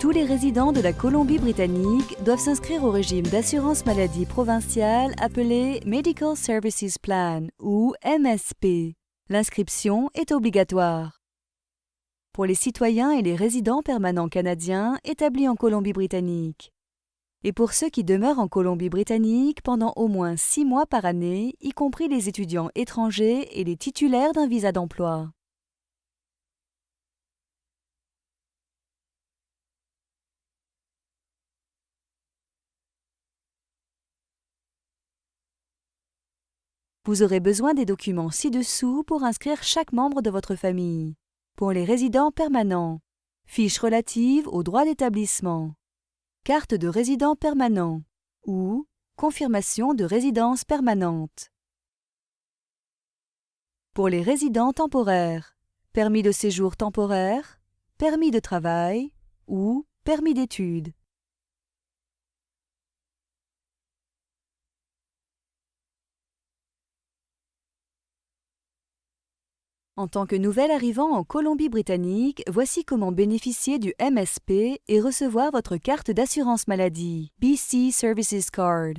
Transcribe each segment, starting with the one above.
Tous les résidents de la Colombie-Britannique doivent s'inscrire au régime d'assurance maladie provinciale appelé Medical Services Plan ou MSP. L'inscription est obligatoire. Pour les citoyens et les résidents permanents canadiens établis en Colombie-Britannique. Et pour ceux qui demeurent en Colombie-Britannique pendant au moins 6 mois par année, y compris les étudiants étrangers et les titulaires d'un visa d'emploi. Vous aurez besoin des documents ci-dessous pour inscrire chaque membre de votre famille. Pour les résidents permanents, fiche relative aux droits d'établissement, carte de résident permanent ou confirmation de résidence permanente. Pour les résidents temporaires, permis de séjour temporaire, permis de travail ou permis d'études. En tant que nouvel arrivant en Colombie-Britannique, voici comment bénéficier du MSP et recevoir votre carte d'assurance maladie, BC Services Card.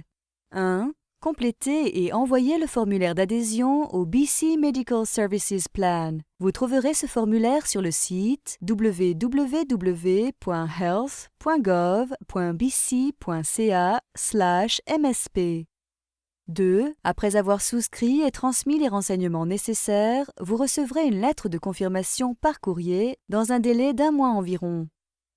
1. Complétez et envoyez le formulaire d'adhésion au BC Medical Services Plan. Vous trouverez ce formulaire sur le site www.health.gov.bc.ca/MSP. 2. Après avoir souscrit et transmis les renseignements nécessaires, vous recevrez une lettre de confirmation par courrier dans un délai d'1 mois environ.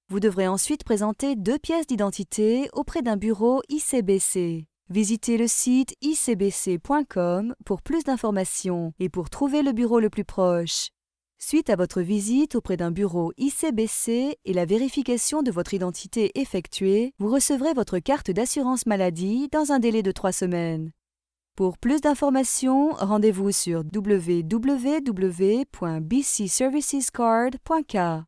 Vous devrez ensuite présenter 2 pièces d'identité auprès d'un bureau ICBC. Visitez le site icbc.com pour plus d'informations et pour trouver le bureau le plus proche. Suite à votre visite auprès d'un bureau ICBC et la vérification de votre identité effectuée, vous recevrez votre carte d'assurance maladie dans un délai de 3 semaines. Pour plus d'informations, rendez-vous sur www.bcservicescard.ca.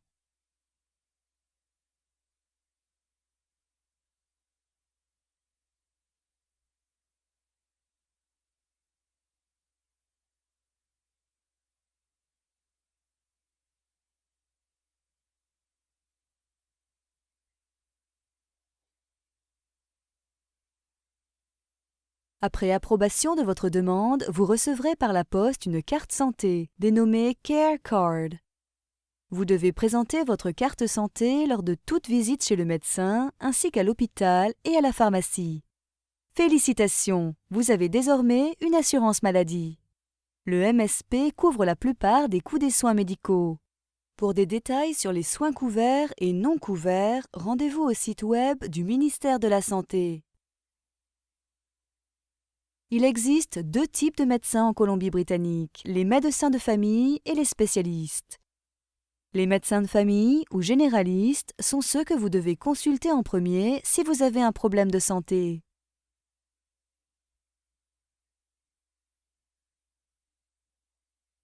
Après approbation de votre demande, vous recevrez par la poste une carte santé, dénommée Care Card. Vous devez présenter votre carte santé lors de toute visite chez le médecin, ainsi qu'à l'hôpital et à la pharmacie. Félicitations, vous avez désormais une assurance maladie. Le MSP couvre la plupart des coûts des soins médicaux. Pour des détails sur les soins couverts et non couverts, rendez-vous au site web du ministère de la Santé. Il existe 2 types de médecins en Colombie-Britannique, les médecins de famille et les spécialistes. Les médecins de famille ou généralistes sont ceux que vous devez consulter en premier si vous avez un problème de santé.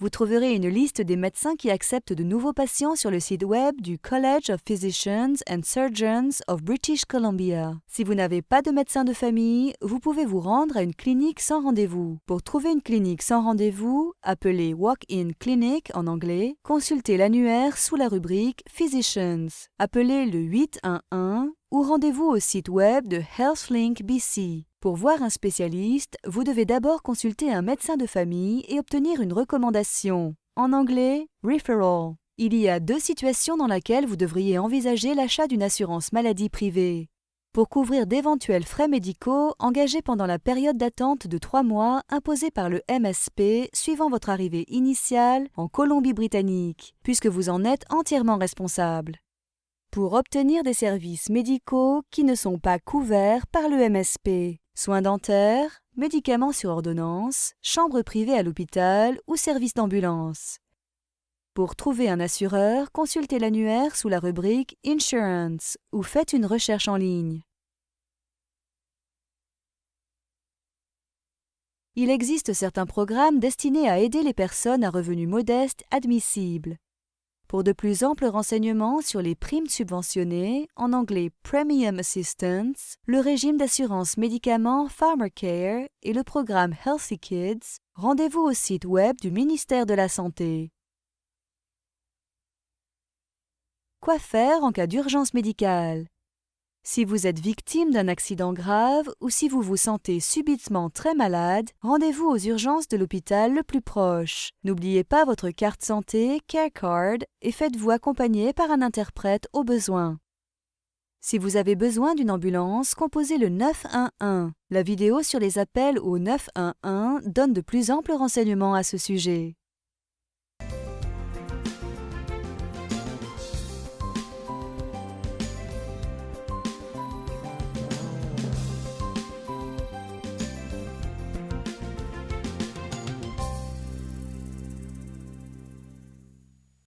Vous trouverez une liste des médecins qui acceptent de nouveaux patients sur le site web du College of Physicians and Surgeons of British Columbia. Si vous n'avez pas de médecin de famille, vous pouvez vous rendre à une clinique sans rendez-vous. Pour trouver une clinique sans rendez-vous, appelée Walk-in Clinic en anglais, consultez l'annuaire sous la rubrique Physicians. Appelez le 811 ou rendez-vous au site web de HealthLink BC. Pour voir un spécialiste, vous devez d'abord consulter un médecin de famille et obtenir une recommandation. En anglais, referral. Il y a 2 situations dans lesquelles vous devriez envisager l'achat d'une assurance maladie privée. Pour couvrir d'éventuels frais médicaux engagés pendant la période d'attente de 3 mois imposée par le MSP suivant votre arrivée initiale en Colombie-Britannique, puisque vous en êtes entièrement responsable. Pour obtenir des services médicaux qui ne sont pas couverts par le MSP. Soins dentaires, médicaments sur ordonnance, chambre privée à l'hôpital ou service d'ambulance. Pour trouver un assureur, consultez l'annuaire sous la rubrique Insurance ou faites une recherche en ligne. Il existe certains programmes destinés à aider les personnes à revenus modestes admissibles. Pour de plus amples renseignements sur les primes subventionnées, en anglais Premium Assistance, le régime d'assurance médicaments PharmaCare et le programme Healthy Kids, rendez-vous au site web du ministère de la Santé. Quoi faire en cas d'urgence médicale? Si vous êtes victime d'un accident grave ou si vous vous sentez subitement très malade, rendez-vous aux urgences de l'hôpital le plus proche. N'oubliez pas votre carte santé, Care Card, et faites-vous accompagner par un interprète au besoin. Si vous avez besoin d'une ambulance, composez le 911. La vidéo sur les appels au 911 donne de plus amples renseignements à ce sujet.